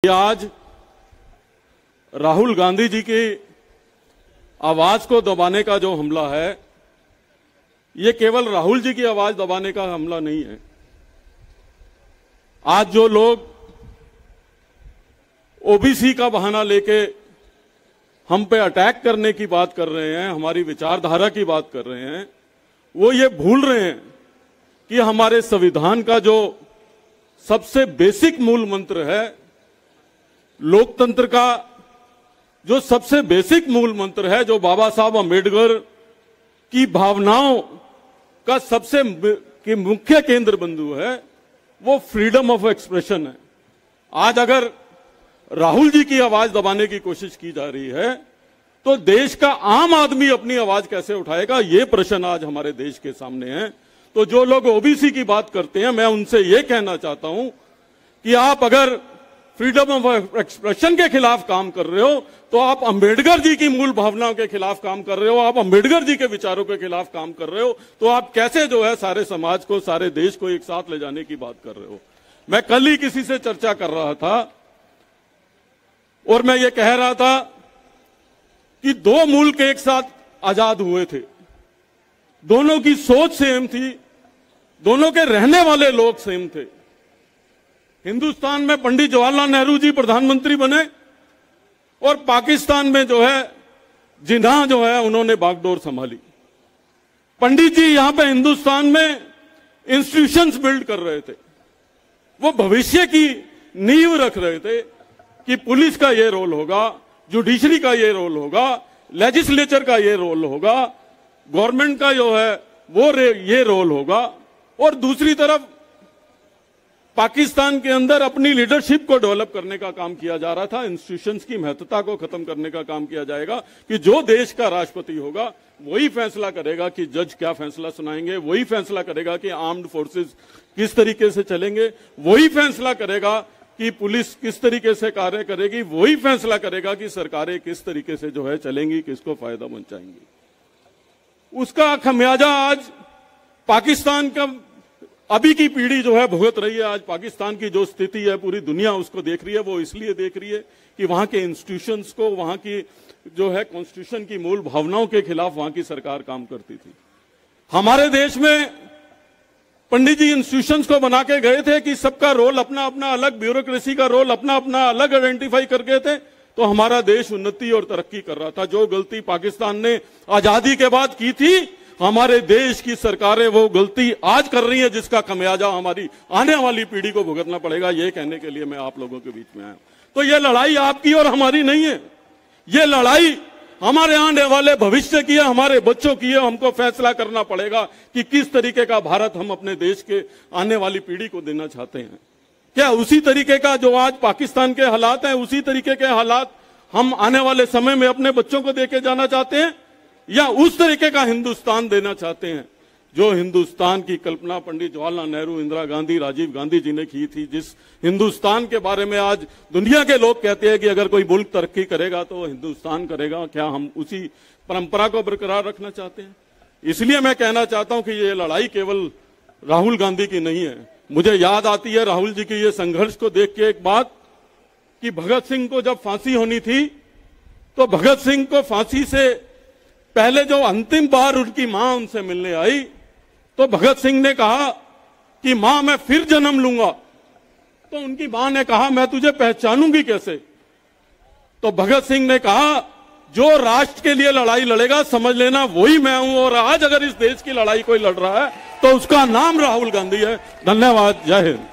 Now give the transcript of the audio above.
आज राहुल गांधी जी की आवाज को दबाने का जो हमला है, ये केवल राहुल जी की आवाज दबाने का हमला नहीं है। आज जो लोग ओबीसी का बहाना लेके हम पे अटैक करने की बात कर रहे हैं, हमारी विचारधारा की बात कर रहे हैं, वो ये भूल रहे हैं कि हमारे संविधान का जो सबसे बेसिक मूल मंत्र है, लोकतंत्र का जो सबसे बेसिक मूल मंत्र है, जो बाबा साहब अम्बेडकर की भावनाओं का सबसे मुख्य केंद्र बिंदु है, वो फ्रीडम ऑफ एक्सप्रेशन है। आज अगर राहुल जी की आवाज दबाने की कोशिश की जा रही है, तो देश का आम आदमी अपनी आवाज कैसे उठाएगा, ये प्रश्न आज हमारे देश के सामने है। तो जो लोग ओबीसी की बात करते हैं, मैं उनसे ये कहना चाहता हूं कि आप अगर फ्रीडम ऑफ एक्सप्रेशन के खिलाफ काम कर रहे हो, तो आप अंबेडकर जी की मूल भावनाओं के खिलाफ काम कर रहे हो, आप अंबेडकर जी के विचारों के खिलाफ काम कर रहे हो, तो आप कैसे जो है सारे समाज को, सारे देश को एक साथ ले जाने की बात कर रहे हो। मैं कल ही किसी से चर्चा कर रहा था और मैं ये कह रहा था कि दो मुल्क एक साथ आजाद हुए थे, दोनों की सोच सेम थी, दोनों के रहने वाले लोग सेम थे। हिंदुस्तान में पंडित जवाहरलाल नेहरू जी प्रधानमंत्री बने और पाकिस्तान में जो है जिन्ना जो है उन्होंने बागडोर संभाली। पंडित जी यहां पे हिंदुस्तान में इंस्टीट्यूशंस बिल्ड कर रहे थे, वो भविष्य की नींव रख रहे थे कि पुलिस का ये रोल होगा, जुडिशरी का ये रोल होगा, लेजिस्लेचर का ये रोल होगा, गवर्नमेंट का जो है वो ये रोल होगा। और दूसरी तरफ पाकिस्तान के अंदर अपनी लीडरशिप को डेवलप करने का काम किया जा रहा था, इंस्टीट्यूशंस की महत्ता को खत्म करने का काम किया जाएगा कि जो देश का राष्ट्रपति होगा वही फैसला करेगा कि जज क्या फैसला सुनाएंगे, वही फैसला करेगा कि आर्म्ड फोर्सेस किस तरीके से चलेंगे, वही फैसला करेगा कि पुलिस किस तरीके से कार्य करेगी, वही फैसला करेगा कि सरकारें किस तरीके से जो है चलेंगी, किसको फायदा पहुंचाएंगी। उसका खमियाजा आज पाकिस्तान का अभी की पीढ़ी जो है भुगत रही है। आज पाकिस्तान की जो स्थिति है पूरी दुनिया उसको देख रही है। वो इसलिए देख रही है कि वहां के इंस्टीट्यूशंस को, वहां की जो है कॉन्स्टिट्यूशन की मूल भावनाओं के खिलाफ वहां की सरकार काम करती थी। हमारे देश में पंडित जी इंस्टीट्यूशंस को बना के गए थे कि सबका रोल अपना अपना अलग, ब्यूरोक्रेसी का रोल अपना अपना अलग आइडेंटिफाई कर गए थे, तो हमारा देश उन्नति और तरक्की कर रहा था। जो गलती पाकिस्तान ने आजादी के बाद की थी, हमारे देश की सरकारें वो गलती आज कर रही है, जिसका खमियाजा हमारी आने वाली पीढ़ी को भुगतना पड़ेगा। ये कहने के लिए मैं आप लोगों के बीच में आया। तो ये लड़ाई आपकी और हमारी नहीं है, ये लड़ाई हमारे आने वाले भविष्य की है, हमारे बच्चों की है। हमको फैसला करना पड़ेगा कि किस तरीके का भारत हम अपने देश के आने वाली पीढ़ी को देना चाहते हैं। क्या उसी तरीके का जो आज पाकिस्तान के हालात हैं, उसी तरीके के हालात हम आने वाले समय में अपने बच्चों को देके जाना चाहते हैं, या उस तरीके का हिंदुस्तान देना चाहते हैं जो हिंदुस्तान की कल्पना पंडित जवाहरलाल नेहरू, इंदिरा गांधी, राजीव गांधी जी ने की थी, जिस हिंदुस्तान के बारे में आज दुनिया के लोग कहते हैं कि अगर कोई मुल्क तरक्की करेगा तो हिंदुस्तान करेगा। क्या हम उसी परंपरा को बरकरार रखना चाहते हैं? इसलिए मैं कहना चाहता हूं कि ये लड़ाई केवल राहुल गांधी की नहीं है। मुझे याद आती है राहुल जी की ये संघर्ष को देख के एक बात कि भगत सिंह को जब फांसी होनी थी, तो भगत सिंह को फांसी से पहले जो अंतिम बार उनकी मां उनसे मिलने आई, तो भगत सिंह ने कहा कि मां मैं फिर जन्म लूंगा। तो उनकी मां ने कहा मैं तुझे पहचानूंगी कैसे? तो भगत सिंह ने कहा जो राष्ट्र के लिए लड़ाई लड़ेगा समझ लेना वही मैं हूं। और आज अगर इस देश की लड़ाई कोई लड़ रहा है तो उसका नाम राहुल गांधी है। धन्यवाद। जय हिंद।